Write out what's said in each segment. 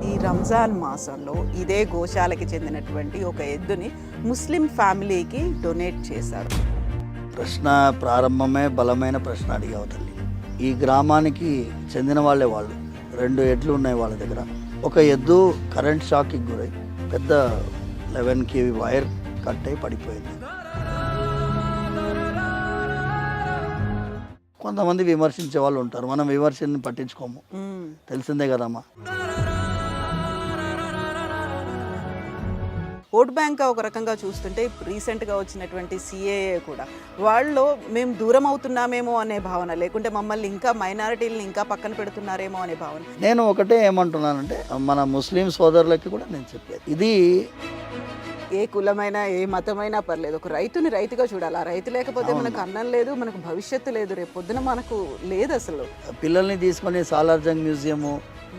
ఈ రంజాన్ మాసంలో ఇదే గోశాలకి చెందినటువంటి ఒక ఎద్దుని ముస్లిం ఫ్యామిలీకి డొనేట్ చేశారు. ప్రశ్న ప్రారంభమే బలమైన ప్రశ్న అడిగావు తల్లి. ఈ గ్రామానికి చెందిన వాళ్ళే వాళ్ళు. 2 ఎడ్లు ఉన్నాయి వాళ్ళ దగ్గర. ఒక ఎద్దు కరెంట్ షాక్కి గురై పెద్ద 11 kV వైర్ కట్ అయి పడిపోయింది. కొంతమంది విమర్శించే వాళ్ళు ఉంటారు, మనం విమర్శని పట్టించుకోము, తెలిసిందే కదమ్మా. ఓట్ బ్యాంక్ ఒక రకంగా చూస్తుంటే రీసెంట్గా వచ్చినటువంటి సిఏఏ కూడా వాళ్ళు మేము దూరం అవుతున్నామేమో అనే భావన, లేకుంటే మమ్మల్ని ఇంకా మైనారిటీలను ఇంకా పక్కన పెడుతున్నారేమో అనే భావన. నేను ఒకటే ఏమంటున్నానంటే, మన ముస్లిం సోదరులకి కూడా నేను చెప్పేది, ఇది ఏ కులమైనా ఏ మతమైనా పర్లేదు, ఒక రైతుని రైతుగా చూడాలి. ఆ రైతు లేకపోతే మనకు అన్నం లేదు, మనకు భవిష్యత్తు లేదు, రేపు పొద్దున మనకు లేదు. అసలు పిల్లల్ని తీసుకొని సాలార్జంగ్ మ్యూజియము,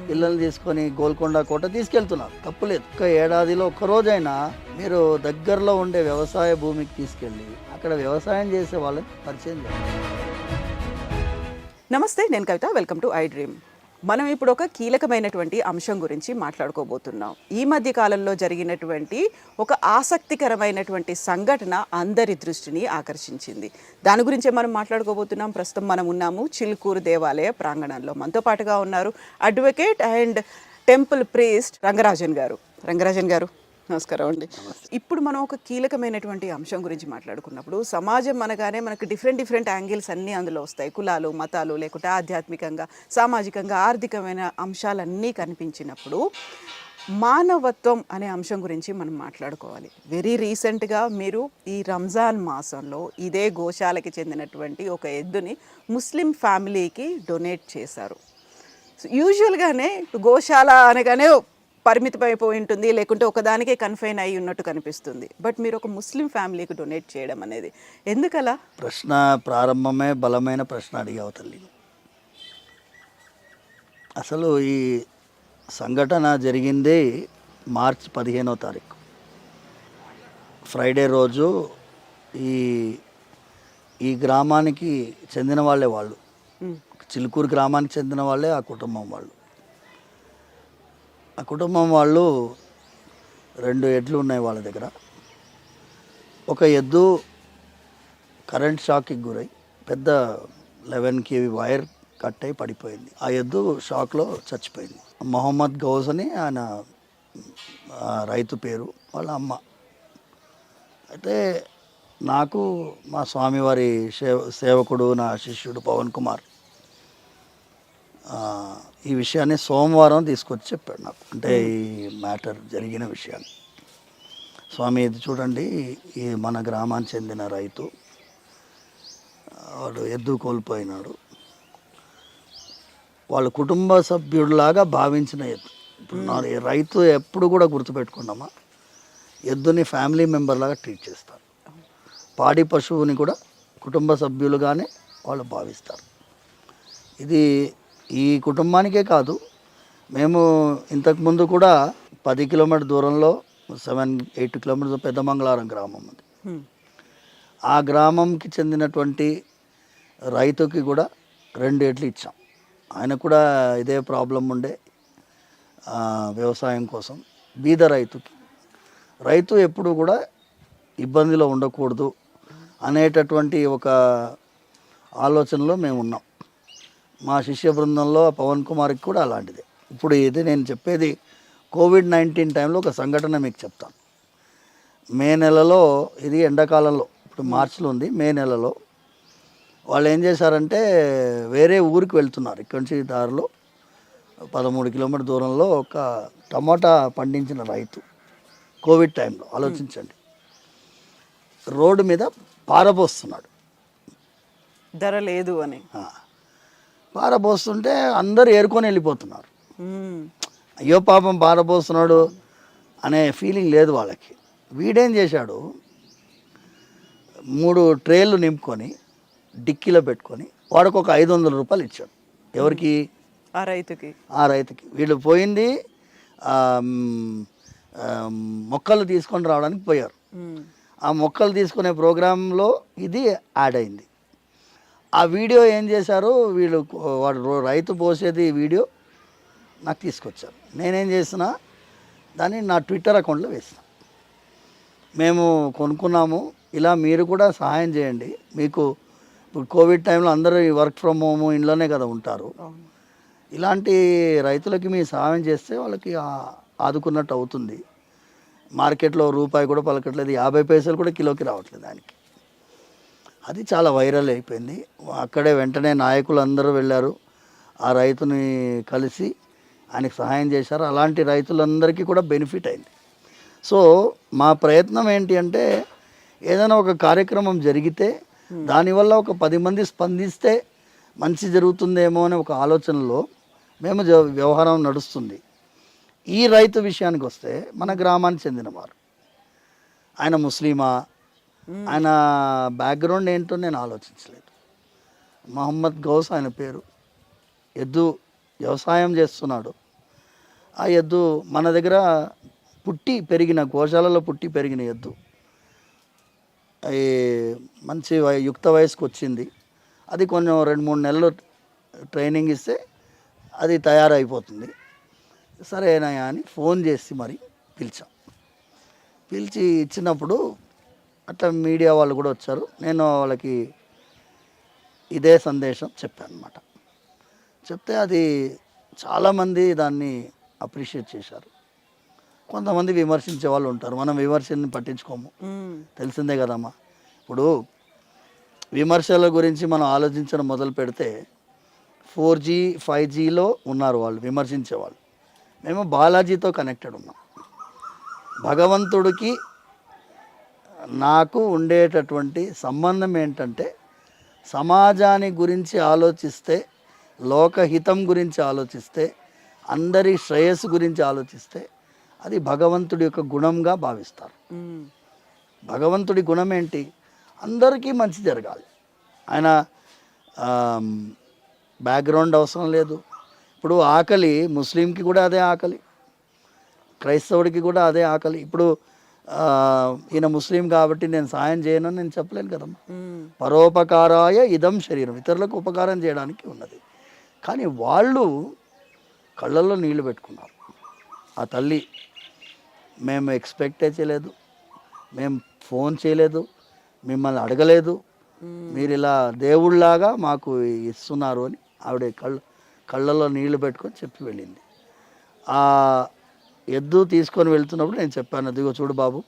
పిల్లల్ని తీసుకొని గోల్కొండ కోట తీసుకెళ్తున్నారు, తప్పులేదు. ఒక ఏడాదిలో ఒక్కరోజైనా మీరు దగ్గరలో ఉండే వ్యవసాయ భూమికి తీసుకెళ్ళి అక్కడ వ్యవసాయం చేసే వాళ్ళని పరిచయం చేయాలి. నమస్తే, నేను Kavitha. Welcome to I dream. మనం ఇప్పుడు ఒక కీలకమైనటువంటి అంశం గురించి మాట్లాడుకోబోతున్నాం. ఈ మధ్య కాలంలో జరిగినటువంటి ఒక ఆసక్తికరమైనటువంటి సంఘటన అందరి దృష్టిని ఆకర్షించింది. దాని గురించే మనం మాట్లాడుకోబోతున్నాం. ప్రస్తుతం మనం ఉన్నాము చిలుకూరు దేవాలయ ప్రాంగణంలో. మనతో పాటుగా ఉన్నారు advocate and temple priest Rangarajan గారు. రంగరాజన్ గారు, నమస్కారం అండి. ఇప్పుడు మనం ఒక కీలకమైనటువంటి అంశం గురించి మాట్లాడుకున్నప్పుడు, సమాజం అనగానే మనకు డిఫరెంట్ యాంగిల్స్ అన్నీ అందులో వస్తాయి. కులాలు, మతాలు, లేకుంటే ఆధ్యాత్మికంగా, సామాజికంగా, ఆర్థికమైన అంశాలన్నీ కనిపించినప్పుడు మానవత్వం అనే అంశం గురించి మనం మాట్లాడుకోవాలి. వెరీ రీసెంట్గా మీరు ఈ రంజాన్ మాసంలో ఇదే గోశాలకి చెందినటువంటి ఒక ఎద్దుని ముస్లిం ఫ్యామిలీకి డొనేట్ చేశారు. యూజువల్గానే గోశాల అనగానే పరిమితమైపోయి ఉంటుంది, లేకుంటే ఒకదానికే కన్ఫైన్ అయి ఉన్నట్టు కనిపిస్తుంది. బట్ మీరు ఒక ముస్లిం ఫ్యామిలీకి డొనేట్ చేయడం అనేది ఎందుకలా? ప్రశ్న ప్రారంభమే బలమైన ప్రశ్న అడిగావు తల్లి. అసలు ఈ సంఘటన జరిగింది మార్చి 15వ తారీఖు ఫ్రైడే రోజు. ఈ గ్రామానికి చెందిన వాళ్ళే వాళ్ళు, చిలుకూరు గ్రామానికి చెందిన వాళ్ళే ఆ కుటుంబం వాళ్ళు. ఆ కుటుంబం వాళ్ళు 2 ఎడ్లు ఉన్నాయి వాళ్ళ దగ్గర. ఒక ఎద్దు కరెంట్ షాక్కి గురై పెద్ద 11 kV వైర్ కట్ అయి పడిపోయింది. ఆ ఎద్దు షాక్లో చచ్చిపోయింది. మొహమ్మద్ గౌస్ అని ఆయన రైతు పేరు, వాళ్ళ అమ్మ. అయితే నాకు మా స్వామివారి సేవకుడు, నా శిష్యుడు పవన్ కుమార్ ఈ విషయాన్ని సోమవారం తీసుకొచ్చి చెప్పాడు నాకు. అంటే ఈ మ్యాటర్ జరిగిన విషయాన్ని, స్వామి ఇది చూడండి, ఈ మన గ్రామానికి చెందిన రైతు, వాడు ఎద్దు కోల్పోయినాడు, వాళ్ళ కుటుంబ సభ్యుడిలాగా భావించిన ఎద్దు. ఇప్పుడు రైతు ఎప్పుడు కూడా గుర్తుపెట్టుకున్నామా, ఎద్దుని ఫ్యామిలీ మెంబర్ లాగా ట్రీట్ చేస్తారు. పాడి పశువుని కూడా కుటుంబ సభ్యులుగానే వాళ్ళు భావిస్తారు. ఇది ఈ కుటుంబానికే కాదు, మేము ఇంతకుముందు కూడా 10 కిలోమీటర్ దూరంలో 7-8 కిలోమీటర్స్ పెద్దమంగళారం గ్రామం ఉంది. ఆ గ్రామంకి చెందినటువంటి రైతుకి కూడా 2 ఎడ్లు ఇచ్చాం. ఆయన కూడా ఇదే ప్రాబ్లం ఉండే, వ్యవసాయం కోసం. బీద రైతు ఎప్పుడు కూడా ఇబ్బందిలో ఉండకూడదు అనేటటువంటి ఒక ఆలోచనలో మేము ఉన్నాం. మా శిష్య బృందంలో పవన్ కుమార్కి కూడా అలాంటిదే. ఇప్పుడు ఇది నేను చెప్పేది కోవిడ్-19 టైంలో ఒక సంఘటన మీకు చెప్తాను. మే నెలలో, ఇది ఎండాకాలంలో, ఇప్పుడు మార్చిలో ఉంది, మే నెలలో వాళ్ళు ఏం చేశారంటే వేరే ఊరికి వెళ్తున్నారు. ఇక్కడి నుంచి దారిలో 13 కిలోమీటర్ దూరంలో ఒక టమాటా పండించిన రైతు కోవిడ్ టైంలో, ఆలోచించండి, రోడ్డు మీద పారబోస్తున్నాడు, ధర లేదు అని. పారబోస్తుంటే అందరూ ఏరుకొని వెళ్ళిపోతున్నారు. అయ్యో పాపం పారబోస్తున్నాడు అనే ఫీలింగ్ లేదు వాళ్ళకి. వీడేం చేశాడు, 3 ట్రేలు నింపుకొని డిక్కీలో పెట్టుకొని వాడికి ఒక 500 రూపాయలు ఇచ్చాడు. ఎవరికి? ఆ రైతుకి. వీళ్ళు పోయింది మొక్కలు తీసుకొని రావడానికి పోయారు. ఆ మొక్కలు తీసుకునే ప్రోగ్రాంలో ఇది యాడ్ అయింది. ఆ వీడియో ఏం చేశారు వీళ్ళు, రైతు పోసేది వీడియో నాకు తీసుకొచ్చారు. నేనేం చేసిన దాన్ని నా ట్విట్టర్ అకౌంట్లో వేసిన, మేము కొనుక్కున్నాము, ఇలా మీరు కూడా సహాయం చేయండి. మీకు ఇప్పుడు కోవిడ్ టైంలో అందరూ వర్క్ ఫ్రమ్ హోమ్ ఇంట్లోనే కదా ఉంటారు. ఇలాంటి రైతులకి మీ సహాయం చేస్తే వాళ్ళకి ఆదుకున్నట్టు అవుతుంది. మార్కెట్లో రూపాయి కూడా పలకట్లేదు, 50 పైసలు కూడా కిలోకి రావట్లేదు దానికి. అది చాలా వైరల్ అయిపోయింది. అక్కడే వెంటనే నాయకులు అందరూ వెళ్ళారు, ఆ రైతుని కలిసి ఆయనకు సహాయం చేశారు. అలాంటి రైతులందరికీ కూడా బెనిఫిట్ అయింది. సో మా ప్రయత్నం ఏంటి అంటే ఏదైనా ఒక కార్యక్రమం జరిగితే దానివల్ల ఒక 10 మంది స్పందిస్తే మంచి జరుగుతుందేమో అనే ఒక ఆలోచనలో మేము వ్యవహారం నడుస్తుంది. ఈ రైతు విషయానికి వస్తే మన గ్రామానికి చెందినవారు, ఆయన ముస్లిమా, ఆయన బ్యాక్గ్రౌండ్ ఏంటో నేను ఆలోచించలేదు. మహమ్మద్ గౌస్ ఆయన పేరు, ఎద్దు వ్యవసాయం చేస్తున్నాడు. ఆ ఎద్దు మన దగ్గర పుట్టి పెరిగిన, గోశాలలో పుట్టి పెరిగిన ఎద్దు మంచి యుక్త వయసుకు వచ్చింది. అది కొంచెం 2-3 నెలలు ట్రైనింగ్ ఇస్తే అది తయారైపోతుంది. సరేనాయా అని ఫోన్ చేసి మరి పిలిచి ఇచ్చినప్పుడు అట్లా మీడియా వాళ్ళు కూడా వచ్చారు. నేను వాళ్ళకి ఇదే సందేశం చెప్పాను అన్నమాట. చెప్తే అది చాలామంది దాన్ని అప్రిషియేట్ చేశారు. కొంతమంది విమర్శించే వాళ్ళు ఉంటారు, మనం విమర్శని పట్టించుకోము, తెలిసిందే కదమ్మా. ఇప్పుడు విమర్శల గురించి మనం ఆలోచించడం మొదలు పెడితే 4G 5Gలో ఉన్నారు వాళ్ళు విమర్శించేవాళ్ళు. మేము బాలాజీతో కనెక్టెడ్ ఉన్నాం. భగవంతుడికి నాకు ఉండేటటువంటి సంబంధం ఏంటంటే సమాజాన్ని గురించి ఆలోచిస్తే, లోకహితం గురించి ఆలోచిస్తే, అందరి శ్రేయస్సు గురించి ఆలోచిస్తే అది భగవంతుడి యొక్క గుణంగా భావిస్తారు. భగవంతుడి గుణం ఏంటి? అందరికీ మంచి జరగాలి. ఆయన బ్యాక్గ్రౌండ్ అవసరం లేదు. ఇప్పుడు ఆకలి ముస్లింకి కూడా అదే ఆకలి, క్రైస్తవుడికి కూడా అదే ఆకలి. ఇప్పుడు ఈయన ముస్లిం కాబట్టి నేను సాయం చేయనని నేను చెప్పలేను కదమ్మా. పరోపకారాయ ఇదం శరీరం, ఇతరులకు ఉపకారం చేయడానికి ఉన్నది. కానీ వాళ్ళు కళ్ళల్లో నీళ్లు పెట్టుకున్నారు. ఆ తల్లి, మేము ఎక్స్పెక్టే చేయలేదు, మేము ఫోన్ చేయలేదు, మిమ్మల్ని అడగలేదు, మీరు ఇలా దేవుళ్ళలాగా మాకు ఇస్తున్నారు అని ఆవిడ కళ్ళల్లో నీళ్లు పెట్టుకొని చెప్పి వెళ్ళింది. ఆ ఎద్దు తీసుకొని వెళ్తున్నప్పుడు నేను చెప్పాను, అదిగో చూడు బాబు,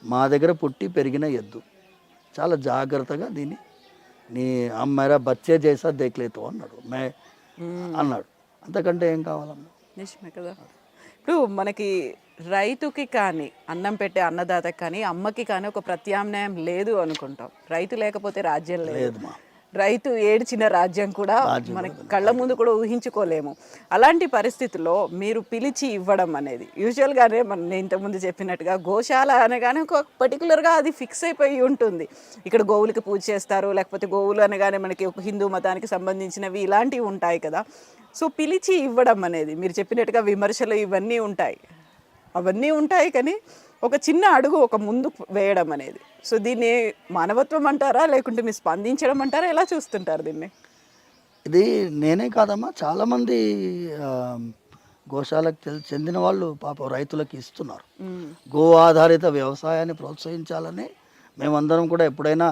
మా దగ్గర పుట్టి పెరిగిన ఎద్దు, చాలా జాగ్రత్తగా దీన్ని నీ అమ్మాయిరా బచ్చే చేసా దేఖలేతో అన్నాడు అన్నాడు. అంతకంటే ఏం కావాలమ్మా? నిజమే కదా. ఇప్పుడు మనకి రైతుకి కానీ, అన్నం పెట్టే అన్నదాతకి కానీ, అమ్మకి కానీ ఒక ప్రత్యామ్నాయం లేదు అనుకుంటాం. రైతు లేకపోతే రాజ్యం లేదు, రైతు ఏడ్చిన రాజ్యం కూడా మనకి కళ్ళ ముందు కూడా ఊహించుకోలేము. అలాంటి పరిస్థితుల్లో మీరు పిలిచి ఇవ్వడం అనేది యూజువల్గానే నేను ఇంతకుముందు చెప్పినట్టుగా గోశాల అనగానే ఒక పర్టికులర్గా అది ఫిక్స్ అయిపోయి ఉంటుంది. ఇక్కడ గోవులకి పూజ చేస్తారు, లేకపోతే గోవులు అనగానే మనకి ఒక హిందూ మతానికి సంబంధించినవి ఇలాంటివి ఉంటాయి కదా. సో పిలిచి ఇవ్వడం అనేది మీరు చెప్పినట్టుగా విమర్శలు ఇవన్నీ ఉంటాయి, అవన్నీ ఉంటాయి, కానీ ఒక చిన్న అడుగు ఒక ముందు వేయడం అనేది, సో దీన్ని మానవత్వం అంటారా లేకుంటే మీరు స్పందించడం అంటారా, ఎలా చూస్తుంటారు దీన్ని? ఇది నేనే కాదమ్మా, చాలామంది గోశాలకు చెందిన వాళ్ళు పాప రైతులకు ఇస్తున్నారు. గో ఆధారిత వ్యవసాయాన్ని ప్రోత్సహించాలని మేమందరం కూడా ఎప్పుడైనా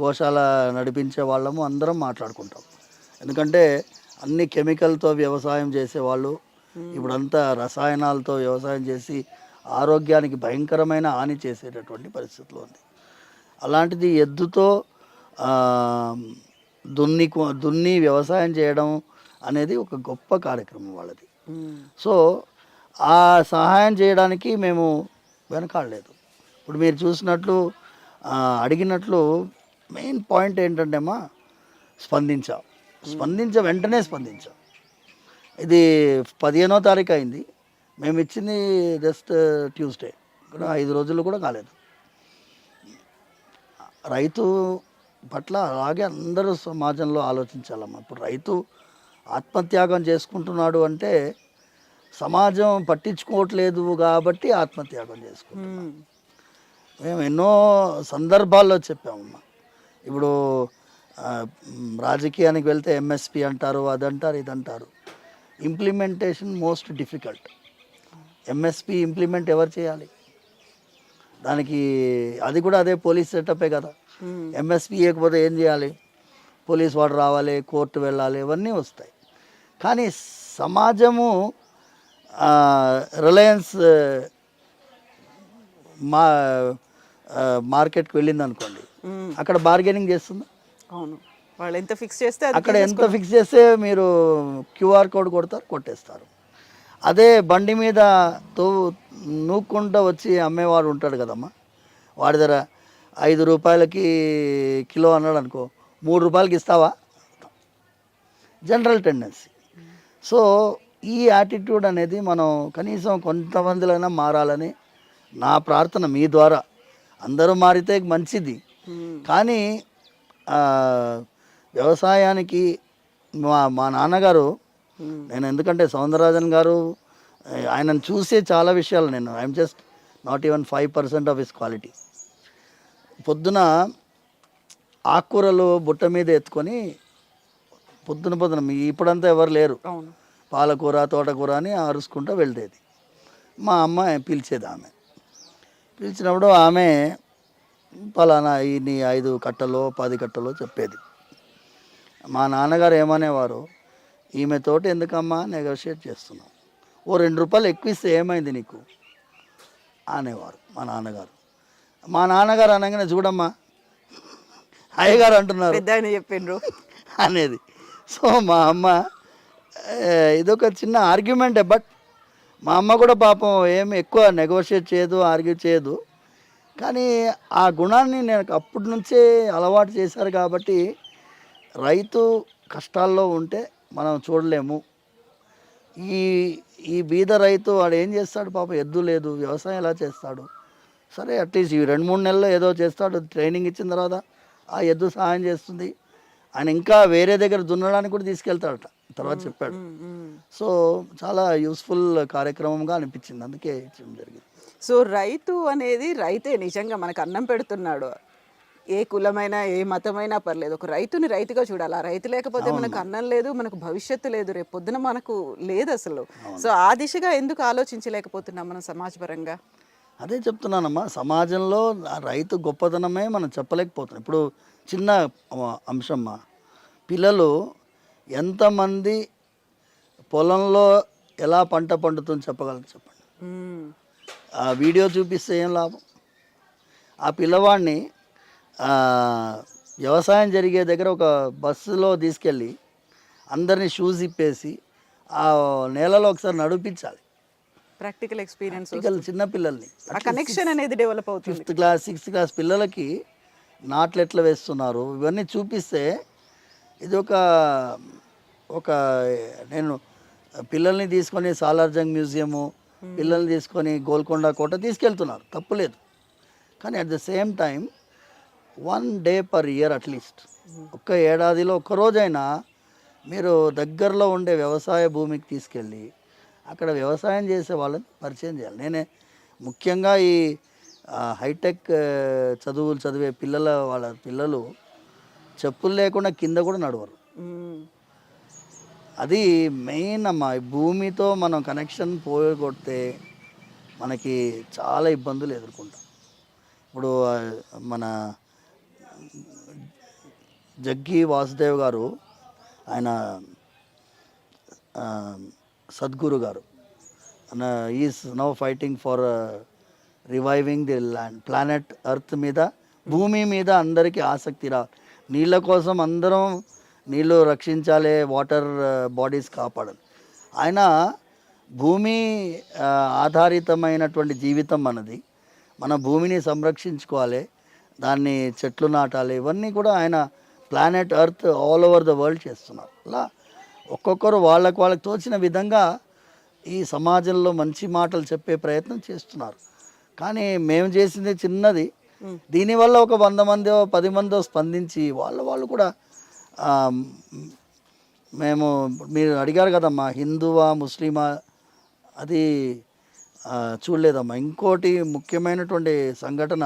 గోశాల నడిపించే వాళ్ళము అందరం మాట్లాడుకుంటాం. ఎందుకంటే అన్ని కెమికల్తో వ్యవసాయం చేసేవాళ్ళు ఇప్పుడంతా రసాయనాలతో వ్యవసాయం చేసి ఆరోగ్యానికి భయంకరమైన హాని చేసేటటువంటి పరిస్థితిలో ఉంది. అలాంటిది ఎద్దుతో దున్ని వ్యవసాయం చేయడం అనేది ఒక గొప్ప కార్యక్రమం వాళ్ళది. సో ఆ సహాయం చేయడానికి మేము వెనకాడలేదు. ఇప్పుడు మీరు చూసినట్లు అడిగినట్లు మెయిన్ పాయింట్ ఏంటంటే అమ్మా, వెంటనే స్పందించాం. ఇది 15వ తారీఖు అయింది, మేము ఇచ్చింది జస్ట్ ట్యూస్డే, ఇక్కడ 5 రోజులు కూడా కాలేదు. రైతు పట్ల అలాగే అందరూ సమాజంలో ఆలోచించాలమ్మా. ఇప్పుడు రైతు ఆత్మత్యాగం చేసుకుంటున్నాడు అంటే సమాజం పట్టించుకోవట్లేదు కాబట్టి ఆత్మత్యాగం చేసుకుంటున్నాం. మేము ఎన్నో సందర్భాల్లో చెప్పామమ్మా. ఇప్పుడు రాజకీయానికి వెళ్తే ఎంఎస్పి అంటారు, అదంటారు, ఇదంటారు. Implementation most difficult. MSP implement ఎవరు చేయాలి? దానికి అది కూడా అదే పోలీస్ సెటప్పే కదా. ఎంఎస్పి ఇవ్వకపోతే ఏం చేయాలి? పోలీస్ వాడు రావాలి, కోర్టు వెళ్ళాలి, ఇవన్నీ వస్తాయి. కానీ సమాజము రిలయన్స్ మా మార్కెట్కి వెళ్ళింది అనుకోండి, అక్కడ బార్గెనింగ్ చేస్తుందా? అవును, వాళ్ళు ఎంత ఫిక్స్ చేస్తే అక్కడ ఎంత ఫిక్స్ చేస్తే మీరు క్యూఆర్ కోడ్ కొడతారు, కొట్టేస్తారు. అదే బండి మీద నూక్కుంటూ వచ్చి అమ్మేవాడు ఉంటాడు కదమ్మా, వాడి దగ్గర 5 రూపాయలకి కిలో అన్నాడు అనుకో, 3 రూపాయలకి ఇస్తావా? General tendency. సో ఈ యాటిట్యూడ్ అనేది మనం కనీసం కొంతమందిలైనా మారాలని నా ప్రార్థన మీ ద్వారా. అందరూ మారితే మంచిది, కానీ వ్యవసాయానికి మా నాన్నగారు, నేను ఎందుకంటే సౌందరరాజన్ గారు ఆయనను చూసే చాలా విషయాలు నేను I'm just not even 5% of his quality. పొద్దున ఆకుకూరలు బుట్ట మీద ఎత్తుకొని పొద్దున ఇప్పుడంతా ఎవరు లేరు, పాలకూర తోటకూర అని అరుచుకుంటూ వెళ్తేది. మా అమ్మ పిలిచేది, ఆమె పిలిచినప్పుడు ఆమె పలానా ఈ 5 కట్టలో 10 కట్టలో చెప్పేది. మా నాన్నగారు ఏమనేవారు, ఈమెతోటి ఎందుకమ్మా నెగోషియేట్ చేస్తున్నావు, ఓ 2 రూపాయలు ఎక్కువ ఇస్తే ఏమైంది నీకు అనేవారు మా నాన్నగారు. మా నాన్నగారు అనగానే చూడమ్మా అయ్యగారు అంటున్నారు చెప్పిండ్రు అనేది. సో మా అమ్మ ఇదొక చిన్న ఆర్గ్యుమెంటే, బట్ మా అమ్మ కూడా పాపం ఏమి ఎక్కువ నెగోషియేట్ చేయదు, ఆర్గ్యూ చేయదు. కానీ ఆ గుణాన్ని నేను అప్పటి నుంచే అలవాటు చేశారు కాబట్టి రైతు కష్టాల్లో ఉంటే మనం చూడలేము. ఈ బీద రైతు వాడు ఏం చేస్తాడు పాపం, ఎద్దు లేదు, వ్యవసాయం ఎలా చేస్తాడు? సరే అట్లీస్ట్ ఈ 2-3 నెలల్లో ఏదో చేస్తాడు, ట్రైనింగ్ ఇచ్చిన తర్వాత ఆ ఎద్దు సహాయం చేస్తుంది. ఆయన ఇంకా వేరే దగ్గర దున్నడానికి కూడా తీసుకెళ్తాడట తర్వాత చెప్పాడు. సో చాలా యూస్ఫుల్ కార్యక్రమంగా అనిపించింది, అందుకే ఇచ్చడం జరిగింది. సో రైతు అనేది రైతే నిజంగా మనకు అన్నం పెడుతున్నాడు. ఏ కులమైనా ఏ మతమైనా పర్లేదు, ఒక రైతుని రైతుగా చూడాలి. ఆ రైతు లేకపోతే మనకు అన్నం లేదు, మనకు భవిష్యత్తు లేదు, రేపు పొద్దున మనకు లేదు అసలు. సో ఆ దిశగా ఎందుకు ఆలోచించలేకపోతున్నాం మనం సమాజపరంగా? అదే చెప్తున్నానమ్మా, సమాజంలో రైతు గొప్పతనమే మనం చెప్పలేకపోతున్నాం. ఇప్పుడు చిన్న అంశమ్మా, పిల్లలు ఎంతమంది పొలంలో ఎలా పంట పండుతుందో చెప్పగలరు చెప్పండి. ఆ వీడియో చూపిస్తే ఏం లాభం? ఆ పిల్లవాడిని వ్యవసాయం జరిగే దగ్గర ఒక బస్సులో తీసుకెళ్ళి అందరినీ షూస్ ఇప్పేసి ఆ నేలలో ఒకసారి నడిపించాలి. ప్రాక్టికల్ ఎక్స్పీరియన్స్ చిన్నపిల్లల్ని, కనెక్షన్ అనేది డెవలప్ అవుతుంది. 5th క్లాస్ 6th క్లాస్ పిల్లలకి నాట్లు ఎట్లా వేస్తున్నారు ఇవన్నీ చూపిస్తే ఇది ఒక నేను పిల్లల్ని తీసుకొని సాలార్జంగ్ మ్యూజియము, పిల్లల్ని తీసుకొని గోల్కొండ కోట తీసుకెళ్తున్నారు, తప్పులేదు. కానీ at the same time 1 day per year at least, ఒక్క ఏడాదిలో ఒక్కరోజైనా మీరు దగ్గరలో ఉండే వ్యవసాయ భూమికి తీసుకెళ్ళి అక్కడ వ్యవసాయం చేసే వాళ్ళని పరిచయం చేయాలి. నేనే ముఖ్యంగా ఈ హైటెక్ చదువులు చదివే వాళ్ళ పిల్లలు చెప్పులు లేకుండా కింద కూడా నడవరు. అది మెయిన్ అమ్మా. భూమితో మనం కనెక్షన్ పోగొడితే మనకి చాలా ఇబ్బందులు ఎదుర్కొంటాం. ఇప్పుడు మన జగ్గి వాసుదేవ్ గారు, ఆయన సద్గురు గారు, is now fighting for reviving the planet earth మీద, భూమి మీద అందరికీ ఆసక్తి నీళ్ళ కోసం అందరం నీళ్ళు రక్షించాలి, వాటర్ బాడీస్ కాపాడాలి. ఆయన భూమి ఆధారితమైనటువంటి జీవితం మనది, మన భూమిని సంరక్షించుకోవాలి, దాన్ని చెట్లు నాటాలి, ఇవన్నీ కూడా ఆయన planet earth all over the world చేస్తున్నారు. అలా ఒక్కొక్కరు వాళ్ళకి తోచిన విధంగా ఈ సమాజంలో మంచి మాటలు చెప్పే ప్రయత్నం చేస్తున్నారు. కానీ మేము చేసింది చిన్నది, దీనివల్ల ఒక 100 మందో 10 మందో స్పందించి వాళ్ళు కూడా మేము, మీరు అడిగారు కదమ్మా హిందువా ముస్లిమా, అది చూడలేదమ్మా. ఇంకోటి ముఖ్యమైనటువంటి సంఘటన,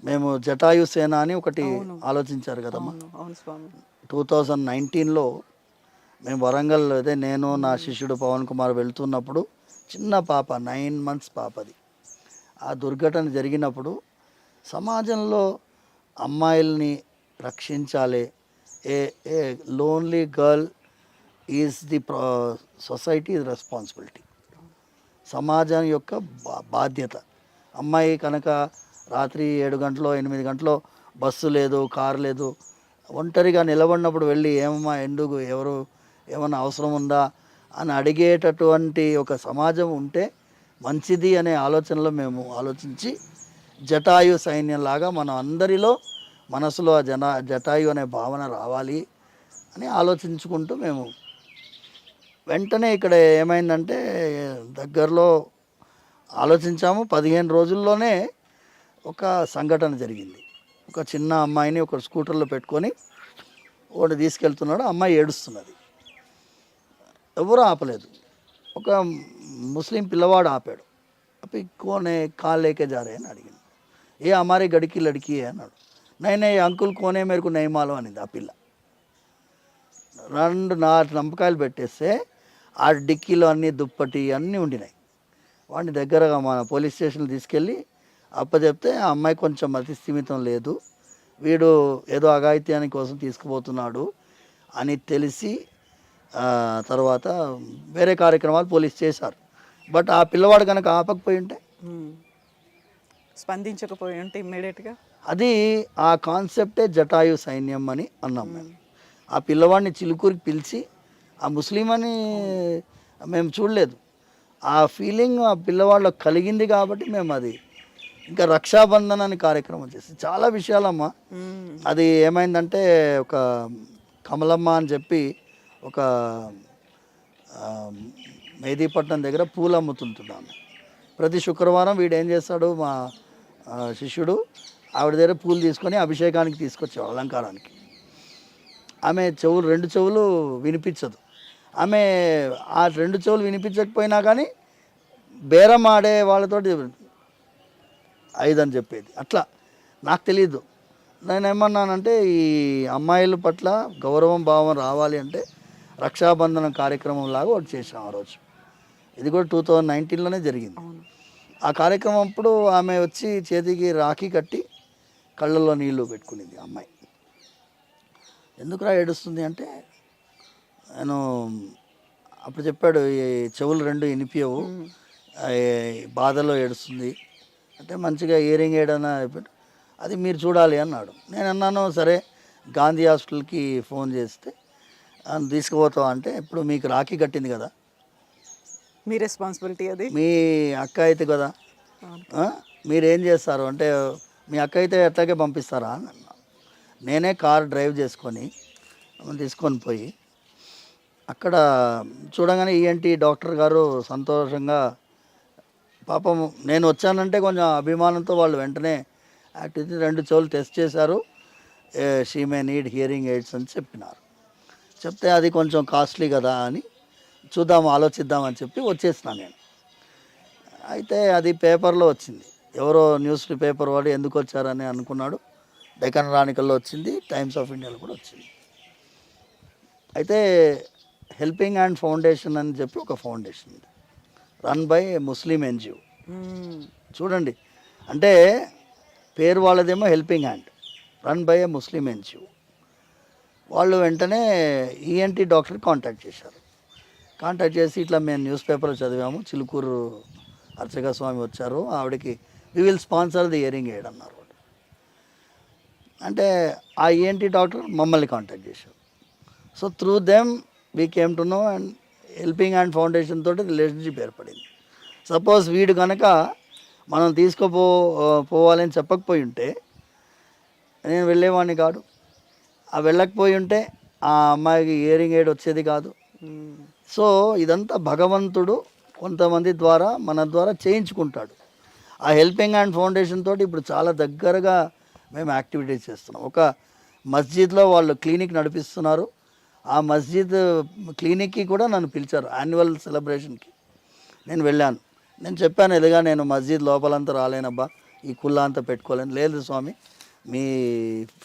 మేము జటాయు సేన అని ఒకటి ఆలోచించారు కదమ్మా. అవును స్వామి. 2019లో మేము వరంగల్, అదే నేను నా శిష్యుడు పవన్ కుమార్ వెళ్తున్నప్పుడు చిన్న పాప 9 months పాపది, ఆ దుర్ఘటన జరిగినప్పుడు సమాజంలో అమ్మాయిల్ని రక్షించాలి, a a lonely girl is the society responsibility, సమాజం యొక్క బాధ్యత. అమ్మాయి కనుక రాత్రి 7 గంటలో 8 గంటలో బస్సు లేదు, కారు లేదు, ఒంటరిగా నిలబడినప్పుడు వెళ్ళి ఏమమ్మా ఎందుకు, ఎవరు ఏమన్నా అవసరం ఉందా అని అడిగేటటువంటి ఒక సమాజం ఉంటే మంచిది అనే ఆలోచనలో మేము ఆలోచించి జటాయు సైన్యంలాగా మనం అందరిలో మనసులో ఆ జటాయు అనే భావన రావాలి అని ఆలోచించుకుంటూ మేము వెంటనే ఇక్కడ ఏమైందంటే దగ్గరలో ఆలోచించాము. 15 రోజుల్లోనే ఒక సంఘటన జరిగింది. ఒక చిన్న అమ్మాయిని ఒక స్కూటర్లో పెట్టుకొని వాడు తీసుకెళ్తున్నాడు, అమ్మాయి ఏడుస్తున్నది, ఎవరు ఆపలేదు. ఒక ముస్లిం పిల్లవాడు ఆపాడు. అప్పుడు కోనే కాల్ లేకే జారే అని అడిగింది. ఏ అమారే గడికి లడికి అన్నాడు. నైనా అంకుల్ కోనే మేరకు నయమాలో అనింది ఆ పిల్ల. 2 నంపకాయలు పెట్టేస్తే ఆ డిక్కీలో అన్నీ దుప్పటి అన్నీ ఉండినాయి. వాడిని దగ్గరగా మన పోలీస్ స్టేషన్కి తీసుకెళ్ళి అప్పచెప్తే ఆ అమ్మాయి కొంచెం అతి స్థిమితం లేదు, వీడు ఏదో అఘాయిత్యాని కోసం తీసుకుపోతున్నాడు అని తెలిసి తర్వాత వేరే కార్యక్రమాలు పోలీస్ చేశారు. బట్ ఆ పిల్లవాడు కనుక ఆపకపోయి ఉంటే, స్పందించకపోయి ఉంటే ఇమ్మీడియట్గా, అది ఆ కాన్సెప్టే జటాయు సైన్యం అని అన్నాం మేము. ఆ పిల్లవాడిని చిలుకూరికి పిలిచి, ఆ ముస్లిం అని మేము చూడలేదు, ఆ ఫీలింగ్ ఆ పిల్లవాళ్ళకి కలిగింది కాబట్టి మేము అది ఇంకా రక్షాబంధన్ అని కార్యక్రమం చేసి చాలా విషయాలమ్మా. అది ఏమైందంటే ఒక కమలమ్మ అని చెప్పి ఒక మెహదీపట్నం దగ్గర పూలు అమ్ముతుంటున్నాము. ప్రతి శుక్రవారం వీడు ఏం చేస్తాడు, మా శిష్యుడు ఆవిడ దగ్గర పూలు తీసుకొని అభిషేకానికి తీసుకొచ్చేవాడు, అలంకారానికి. ఆమె చెవులు 2 చెవులు వినిపించదు. ఆమె ఆ 2 చెవులు వినిపించకపోయినా కానీ బేరం ఆడే వాళ్ళతోటి 5 అని చెప్పేది. అట్లా నాకు తెలీదు. నేను ఏమన్నానంటే ఈ అమ్మాయిల పట్ల గౌరవం భావం రావాలి అంటే రక్షాబంధనం కార్యక్రమం లాగా ఒకటి చేసాం ఆ రోజు. ఇది కూడా 2019లోనే జరిగింది. ఆ కార్యక్రమం అప్పుడు ఆమె వచ్చి చేతికి రాఖీ కట్టి కళ్ళల్లో నీళ్లు పెట్టుకునేది అమ్మాయి. ఎందుకురా ఏడుస్తుంది అంటే, నేను అప్పుడు చెప్పాడు ఈ చెవులు 2 వినిపించవు, బాధలో ఏడుస్తుంది అంటే మంచిగా ఇయరింగ్ ఏడన్నా చెప్పాడు. అది మీరు చూడాలి అన్నాడు. నేను అన్నాను సరే గాంధీ హాస్పిటల్కి ఫోన్ చేస్తే తీసుకుపోతాం అంటే, ఇప్పుడు మీకు రాఖీ కట్టింది కదా, మీ రెస్పాన్సిబిలిటీ, అది మీ అక్క అయితే కదా, మీరేం చేస్తారు అంటే, మీ అక్క అయితే ఎట్లాగే పంపిస్తారా అని అన్నా. నేనే కార్ డ్రైవ్ చేసుకొని తీసుకొని పోయి అక్కడ చూడగానే ఈఎన్టీ డాక్టర్ గారు సంతోషంగా, పాపం నేను వచ్చానంటే కొంచెం అభిమానంతో వాళ్ళు వెంటనే యాక్టివిటీ 2 చెవులు టెస్ట్ చేశారు, she may need hearing AIDS అని చెప్పినారు. చెప్తే అది కొంచెం కాస్ట్లీ కదా అని చూద్దాం ఆలోచిద్దామని చెప్పి వచ్చేసిన నేను. అయితే అది పేపర్లో వచ్చింది, ఎవరో న్యూస్ పేపర్ వాడు ఎందుకు వచ్చారని అనుకున్నాడు. డెక్కన్ క్రానికల్లో వచ్చింది, టైమ్స్ ఆఫ్ ఇండియాలో కూడా వచ్చింది. అయితే హెల్పింగ్ హ్యాండ్ ఫౌండేషన్ అని చెప్పి ఒక ఫౌండేషన్ ఉంది, రన్ బై ముస్లిం ఎన్జిఓ. చూడండి, అంటే పేరు వాళ్ళదేమో helping hand, run by a Muslim NGO. వాళ్ళు వెంటనే ఈఎన్టీ డాక్టర్ కాంటాక్ట్ చేశారు. కాంటాక్ట్ చేసి ఇట్లా మేము న్యూస్ పేపర్లో చదివాము, చిలుకూరు అర్చక స్వామి వచ్చారు, ఆవిడకి we will sponsor the hearing aid అన్నారు. అంటే ఆ ఈఎన్టీ డాక్టర్ మమ్మల్ని కాంటాక్ట్ చేశారు. So through them we came to know, and helping hand foundation తోటి రిలేషన్షిప్ ఏర్పడింది. సపోజ్ వీడు కనుక మనం పోవాలని చెప్పకపోయి ఉంటే నేను వెళ్ళేవాడిని కాదు, ఆ వెళ్ళకపోయి ఉంటే ఆ అమ్మాయికి ఇయరింగ్ ఎయిడ్ వచ్చేది కాదు. సో ఇదంతా భగవంతుడు కొంతమంది ద్వారా మన ద్వారా చేయించుకుంటాడు. ఆ హెల్పింగ్ హ్యాండ్ ఫౌండేషన్ తోటి ఇప్పుడు చాలా దగ్గరగా మేము యాక్టివిటీస్ చేస్తున్నాం. ఒక మస్జిద్లో వాళ్ళు క్లినిక్ నడిపిస్తున్నారు. ఆ మస్జిద్ క్లినిక్కి కూడా నన్ను పిలిచారు యాన్యువల్ సెలబ్రేషన్కి. నేను వెళ్ళాను. నేను చెప్పాను, ఎదుగా నేను మస్జిద్ లోపలంతా రాలేనబ్బా, ఈ కుల్లా అంతా పెట్టుకోలేను. లేదు స్వామి, మీ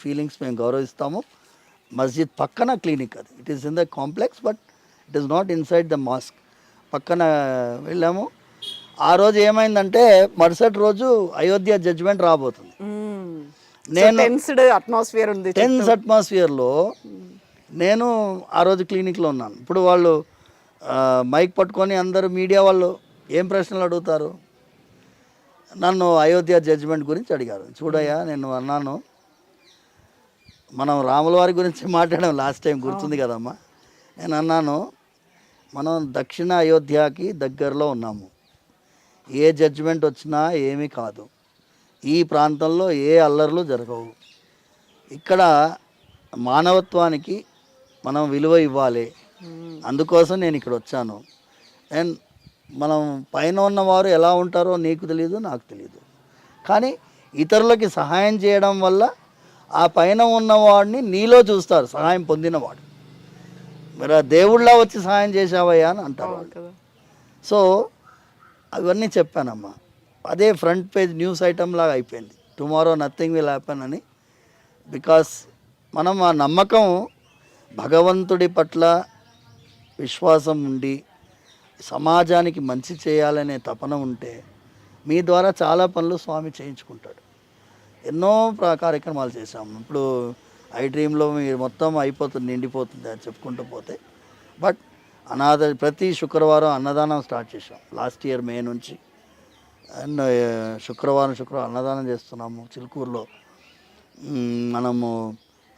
ఫీలింగ్స్ మేము గౌరవిస్తాము. మస్జిద్ పక్కన క్లినిక్ అది. It is in the complex, but it is not inside the mask. పక్కన వెళ్ళాము. ఆ రోజు ఏమైందంటే మరుసటి రోజు అయోధ్య జడ్జిమెంట్ రాబోతుంది. నేను టెన్స్డ్ అట్మాస్ఫియర్ ఉంది. టెన్స్ అట్మాస్ఫియర్లో నేను ఆ రోజు క్లినిక్లో ఉన్నాను. ఇప్పుడు వాళ్ళు మైక్ పట్టుకొని అందరూ మీడియా వాళ్ళు ఏం ప్రశ్నలు అడుగుతారు? నన్ను అయోధ్య జడ్జిమెంట్ గురించి అడిగారు. చూడయ్యా, నేను అన్నాను, మనం రాముల వారి గురించి మాట్లాడాం లాస్ట్ టైం, గుర్తుంది కదమ్మా. నేను అన్నాను, మనం దక్షిణ అయోధ్యకి దగ్గరలో ఉన్నాము. ఏ జడ్జిమెంట్ వచ్చినా ఏమీ కాదు. ఈ ప్రాంతంలో ఏ అల్లర్లు జరగవు. ఇక్కడ మానవత్వానికి మనం విలువ ఇవ్వాలి. అందుకోసం నేను ఇక్కడ వచ్చాను. అండ్ మనం పైన ఉన్నవారు ఎలా ఉంటారో నీకు తెలియదు, నాకు తెలియదు. కానీ ఇతరులకి సహాయం చేయడం వల్ల ఆ పైన ఉన్నవాడిని నీలో చూస్తారు, సహాయం పొందినవాడు. మరి ఆ దేవుళ్ళ వచ్చి సహాయం చేసావయ్యా అని అంటారు వాళ్ళు. సో అవన్నీ చెప్పానమ్మా. అదే ఫ్రంట్ పేజ్ న్యూస్ ఐటమ్ లాగా అయిపోయింది. టుమారో నథింగ్ విల్ హ్యాపెన్ అని. బికాస్ మనం ఆ నమ్మకం, భగవంతుడి పట్ల విశ్వాసం ఉండి సమాజానికి మంచి చేయాలనే తపన ఉంటే మీ ద్వారా చాలా పనులు స్వామి చేయించుకుంటాడు. ఎన్నో కార్యక్రమాలు చేశాము. ఇప్పుడు ఐ డ్రీమ్లో మీరు మొత్తం అయిపోతుంది, నిండిపోతుంది అని చెప్పుకుంటూ పోతే. బట్ ప్రతి శుక్రవారం అన్నదానం స్టార్ట్ చేసాం లాస్ట్ ఇయర్ మే నుంచి. అండ్ శుక్రవారం అన్నదానం చేస్తున్నాము చిలుకూరులో. మనము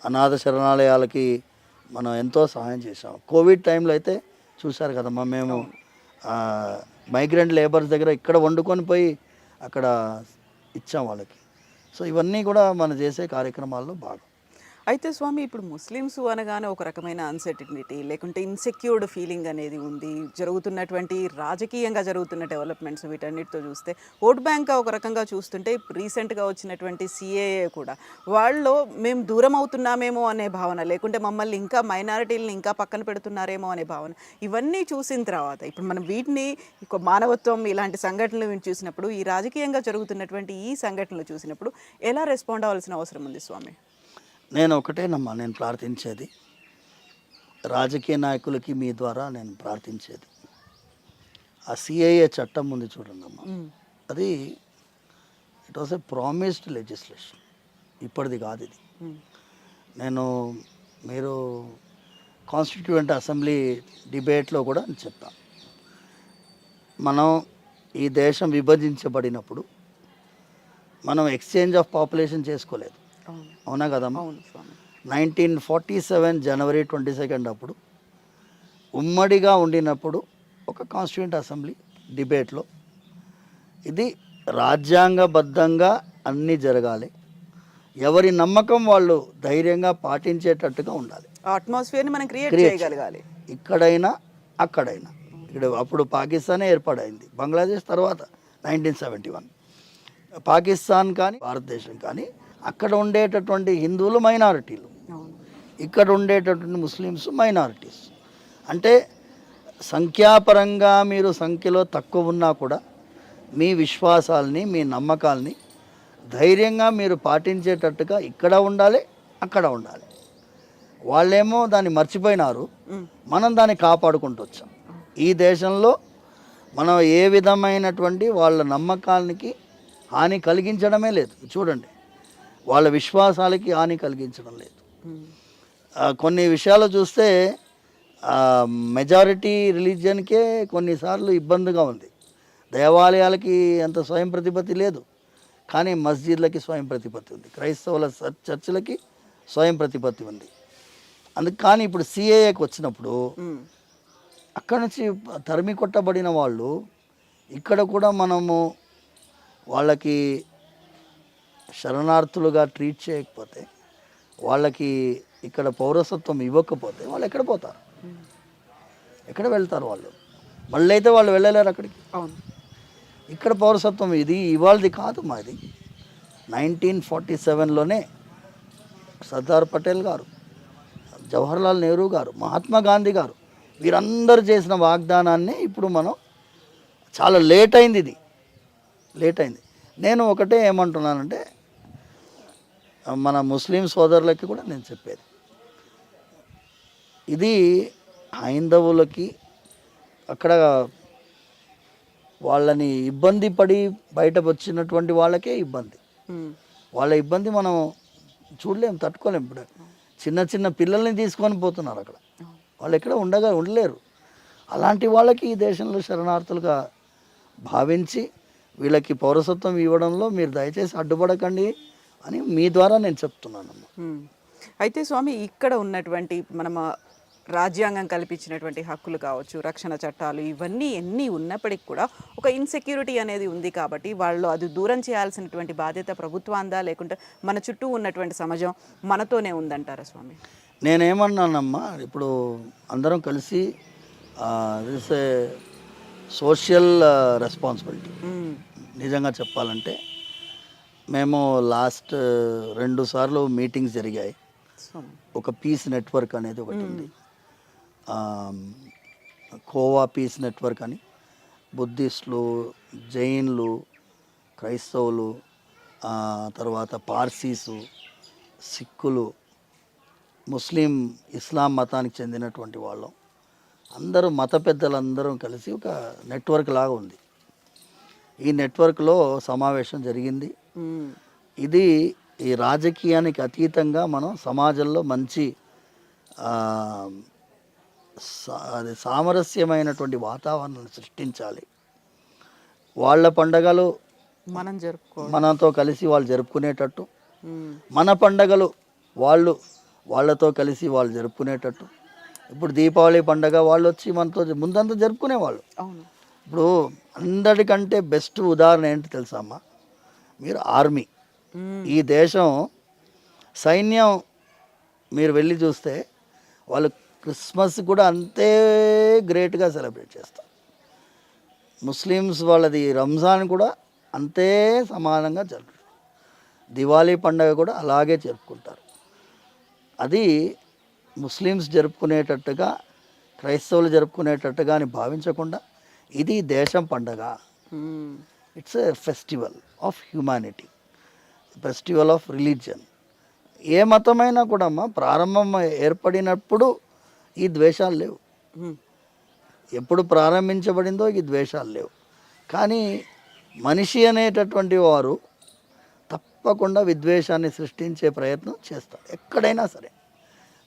అనాథ శరణాలయాలకి మనం ఎంతో సహాయం చేసాం. కోవిడ్ టైంలో అయితే చూశారు కదమ్మా, మేము మైగ్రెంట్ లేబర్స్ దగ్గర ఇక్కడ వండుకొని పోయి అక్కడ ఇచ్చాం వాళ్ళకి. సో ఇవన్నీ కూడా మనం చేసే కార్యక్రమాల్లో భాగం. అయితే స్వామి, ఇప్పుడు ముస్లిమ్స్ అనగానే ఒక రకమైన అన్సర్టినిటీ లేకుంటే ఇన్సెక్యూర్డ్ ఫీలింగ్ అనేది ఉంది. జరుగుతున్నటువంటి రాజకీయంగా జరుగుతున్న డెవలప్మెంట్స్ వీటన్నిటితో చూస్తే, ఓట్ బ్యాంక్ ఒక రకంగా చూస్తుంటే రీసెంట్గా వచ్చినటువంటి సిఏఏ కూడా వాళ్ళు మేము దూరం అవుతున్నామేమో అనే భావన, లేకుంటే మమ్మల్ని ఇంకా మైనారిటీలను ఇంకా పక్కన పెడుతున్నారేమో అనే భావన, ఇవన్నీ చూసిన తర్వాత ఇప్పుడు మనం వీటిని మానవత్వం ఇలాంటి సంఘటనలు చూసినప్పుడు, ఈ రాజకీయంగా జరుగుతున్నటువంటి ఈ సంఘటనలు చూసినప్పుడు ఎలా రెస్పాండ్ అవ్వాల్సిన అవసరం ఉంది స్వామి? నేను ఒకటేనమ్మా నేను ప్రార్థించేది, రాజకీయ నాయకులకి మీ ద్వారా నేను ప్రార్థించేది, ఆ సిఏఏ చట్టం ఉంది చూడండి అమ్మా, అది it was a promised legislation. ఇప్పటిది కాదు ఇది. మీరు కాన్స్టిట్యూయెంట్ అసెంబ్లీ డిబేట్లో కూడా చెప్పాను, మనం ఈ దేశం విభజించబడినప్పుడు మనం ఎక్స్చేంజ్ ఆఫ్ పాపులేషన్ చేసుకోలేదు. అవునా కదమ్మా? 1947 జనవరి 22 అప్పుడు ఉమ్మడిగా ఉండినప్పుడు ఒక కాన్స్టిట్యూయెంట్ అసెంబ్లీ డిబేట్లో ఇది రాజ్యాంగబద్ధంగా అన్నీ జరగాలి, ఎవరి నమ్మకం వాళ్ళు ధైర్యంగా పాటించేటట్టుగా ఉండాలి, అట్మాస్ఫియర్ని మనం క్రియేట్ చేయగలగాలి. ఇక్కడైనా అక్కడైనా. ఇక్కడ అప్పుడు పాకిస్తానే ఏర్పడైంది, బంగ్లాదేశ్ తర్వాత 1971. పాకిస్తాన్ కానీ భారతదేశం కానీ అక్కడ ఉండేటటువంటి హిందువులు మైనారిటీలు, ఇక్కడ ఉండేటటువంటి ముస్లిమ్స్ మైనారిటీస్. అంటే సంఖ్యాపరంగా మీరు సంఖ్యలో తక్కువ ఉన్నా కూడా మీ విశ్వాసాలని, మీ నమ్మకాలని ధైర్యంగా మీరు పాటించేటట్టుగా ఇక్కడ ఉండాలి, అక్కడ ఉండాలి. వాళ్ళేమో దాన్ని మర్చిపోయినారు, మనం దాన్ని కాపాడుకుంటూ వచ్చాం. ఈ దేశంలో మనం ఏ విధమైనటువంటి వాళ్ళ నమ్మకాలకి హాని కలిగించడమే లేదు. చూడండి, వాళ్ళ విశ్వాసాలకి హాని కలిగించడం లేదు. కొన్ని విషయాలు చూస్తే మెజారిటీ రిలీజియన్కే కొన్నిసార్లు ఇబ్బందిగా ఉంది. దేవాలయాలకి అంత స్వయం ప్రతిపత్తి లేదు, కానీ మస్జిద్లకి స్వయం ప్రతిపత్తి ఉంది, క్రైస్తవుల చర్చిలకి స్వయం ప్రతిపత్తి ఉంది. కానీ ఇప్పుడు సిఏఏకి వచ్చినప్పుడు అక్కడి నుంచి తరిమి కొట్టబడిన వాళ్ళు ఇక్కడ కూడా మనము వాళ్ళకి శరణార్థులుగా ట్రీట్ చేయకపోతే, వాళ్ళకి ఇక్కడ పౌరసత్వం ఇవ్వకపోతే వాళ్ళు ఎక్కడ పోతారు, ఎక్కడ వెళ్తారు? వాళ్ళు మళ్ళీ అయితే వాళ్ళు వెళ్ళలేరు అక్కడికి. అవును, ఇక్కడ పౌరసత్వం ఇది ఇవాళది కాదు, మాది 1947లోనే సర్దార్ పటేల్ గారు, జవహర్లాల్ నెహ్రూ గారు, మహాత్మా గాంధీ గారు వీరందరూ చేసిన వాగ్దానాన్ని ఇప్పుడు మనం చాలా లేట్ అయింది. నేను ఒకటే ఏమంటున్నానంటే మన ముస్లిం సోదరులకి కూడా నేను చెప్పేది, ఇది హైందవులకి అక్కడ వాళ్ళని ఇబ్బంది పడి బయటకు వచ్చినటువంటి వాళ్ళకే ఇబ్బంది. వాళ్ళ ఇబ్బంది మనం చూడలేం, తట్టుకోలేం. ఇప్పుడు చిన్న చిన్న పిల్లల్ని తీసుకొని పోతున్నారు అక్కడ, వాళ్ళు ఎక్కడ ఉండలేరు. అలాంటి వాళ్ళకి ఈ దేశంలో శరణార్థులుగా భావించి వీళ్ళకి పౌరసత్వం ఇవ్వడంలో మీరు దయచేసి అడ్డుపడకండి అని మీ ద్వారా నేను చెప్తున్నాను. అయితే స్వామి, ఇక్కడ ఉన్నటువంటి మనం రాజ్యాంగం కల్పించినటువంటి హక్కులు కావచ్చు, రక్షణ చట్టాలు, ఇవన్నీ ఎన్ని ఉన్నప్పటికీ కూడా ఒక ఇన్సెక్యూరిటీ అనేది ఉంది. కాబట్టి వాళ్ళు అది దూరం చేయాల్సినటువంటి బాధ్యత ప్రభుత్వాందా, లేకుంటే మన చుట్టూ ఉన్నటువంటి సమాజం మనతోనే ఉందంటారా స్వామి? నేనేమన్నానమ్మా, ఇప్పుడు అందరం కలిసి దిస్ ఏ సోషల్ రెస్పాన్సిబిలిటీ. నిజంగా చెప్పాలంటే మేము లాస్ట్ 2 సార్లు మీటింగ్స్ జరిగాయి. ఒక పీస్ నెట్వర్క్ అనేది ఒకటి ఉంది, కోవా పీస్ నెట్వర్క్ అని. బుద్ధిస్టులు, జైన్లు, క్రైస్తవులు, తర్వాత పార్సీసు, సిక్కులు, ముస్లిం, ఇస్లాం మతానికి చెందినటువంటి వాళ్ళం అందరూ, మత పెద్దలందరం కలిసి ఒక నెట్వర్క్ లాగా ఉంది. ఈ నెట్వర్క్లో సమావేశం జరిగింది. ఇది ఈ రాజకీయానికి అతీతంగా మనం సమాజంలో మంచి అది సామరస్యమైనటువంటి వాతావరణాన్ని సృష్టించాలి. వాళ్ళ పండగలు మనతో కలిసి వాళ్ళు జరుపుకునేటట్టు, మన పండగలు వాళ్ళతో కలిసి వాళ్ళు జరుపుకునేటట్టు. ఇప్పుడు దీపావళి పండగ వాళ్ళు వచ్చి మనతో ముందంతా జరుపుకునేవాళ్ళు. ఇప్పుడు అందరికంటే బెస్ట్ ఉదాహరణ ఏంటి తెలుసా అమ్మా, మీరు ఆర్మీ. ఈ దేశం సైన్యం మీరు వెళ్ళి చూస్తే వాళ్ళు క్రిస్మస్ కూడా అంతే గ్రేట్గా సెలబ్రేట్ చేస్తారు. ముస్లిమ్స్ వాళ్ళది రంజాన్ కూడా అంతే సమానంగా జరుపుకుంటారు. దివాళీ పండగ కూడా అలాగే జరుపుకుంటారు. అది ముస్లిమ్స్ జరుపుకునేటట్టుగా, క్రైస్తవులు జరుపుకునేటట్టుగా అని భావించకుండా ఇది దేశం పండగ. It's a festival of humanity, festival of religion. ఏ మతమైనా కూడా అమ్మా ప్రారంభం ఏర్పడినప్పుడు ఈ ద్వేషాలు లేవు. ఎప్పుడు ప్రారంభించబడిందో ఈ ద్వేషాలు లేవు. కానీ మనిషి అనేటటువంటి వారు తప్పకుండా విద్వేషాన్ని సృష్టించే ప్రయత్నం చేస్తారు ఎక్కడైనా సరే.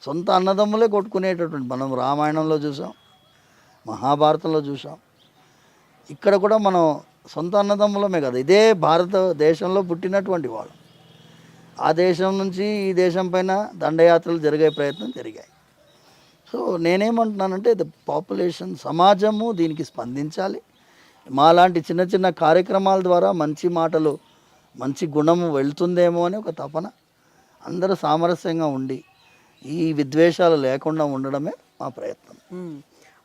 సొంత అన్నదమ్ములే కొట్టుకునేటటువంటి మనం రామాయణంలో చూసాం, మహాభారతంలో చూసాం. ఇక్కడ కూడా మనం సొంత అన్నదమ్ములమే కదా, ఇదే భారతదేశంలో పుట్టినటువంటి వాళ్ళు. ఆ దేశం నుంచి ఈ దేశం పైన దండయాత్రలు జరిగే ప్రయత్నం జరిగాయి. సో నేనేమంటున్నానంటే ద పాపులేషన్, సమాజము దీనికి స్పందించాలి. మాలాంటి చిన్న చిన్న కార్యక్రమాల ద్వారా మంచి మాటలు, మంచి గుణము వెళ్తుందేమో అని ఒక తపన. అందరూ సామరస్యంగా ఉండి ఈ విద్వేషాలు లేకుండా ఉండడమే మా ప్రయత్నం.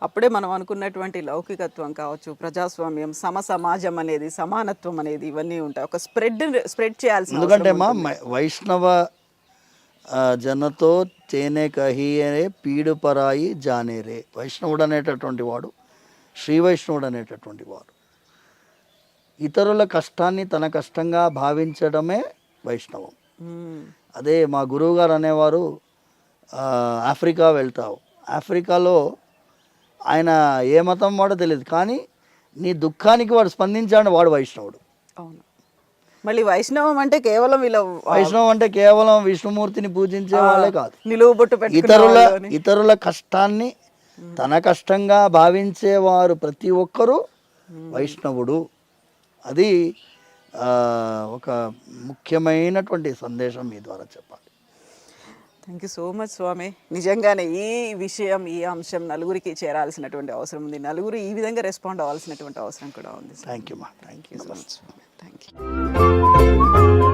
అప్పుడే మనం అనుకున్నటువంటి లౌకికత్వం కావచ్చు, ప్రజాస్వామ్యం, సమాజం అనేది, సమానత్వం అనేది ఇవన్నీ ఉంటాయి. ఒక స్ప్రెడ్ చేయాల్సి. ఎందుకంటే మా వైష్ణవ జనతో తేనే కహియే పీడు పరాయి జానేరే. వైష్ణవుడు అనేటటువంటి వాడు, శ్రీ వైష్ణవుడు అనేటటువంటి వాడు ఇతరుల కష్టాన్ని తన కష్టంగా భావించడమే వైష్ణవం. అదే మా గురువు గారు అనేవారు, ఆఫ్రికా వెళ్తావు, ఆఫ్రికాలో ఆయన ఏ మతం వాడో తెలియదు, కానీ నీ దుఃఖానికి వాడు స్పందించాడు, వాడు వైష్ణవుడు. అవును. మళ్ళీ వైష్ణవం అంటే కేవలం వైష్ణవం అంటే కేవలం విష్ణుమూర్తిని పూజించే వాళ్ళే కాదు, నిలువుబొట్టు ఇతరుల కష్టాన్ని తన కష్టంగా భావించేవారు ప్రతి ఒక్కరూ వైష్ణవుడు. అది ఒక ముఖ్యమైనటువంటి సందేశం మీ ద్వారా చెప్పాలి. థ్యాంక్ యూ సో మచ్ స్వామి. నిజంగానే ఈ విషయం, ఈ అంశం నలుగురికి చేరాల్సినటువంటి అవసరం ఉంది. నలుగురు ఈ విధంగా రెస్పాండ్ అవ్వాల్సినటువంటి అవసరం కూడా ఉంది. థ్యాంక్ యూ మా. Thank you so much. Thank you.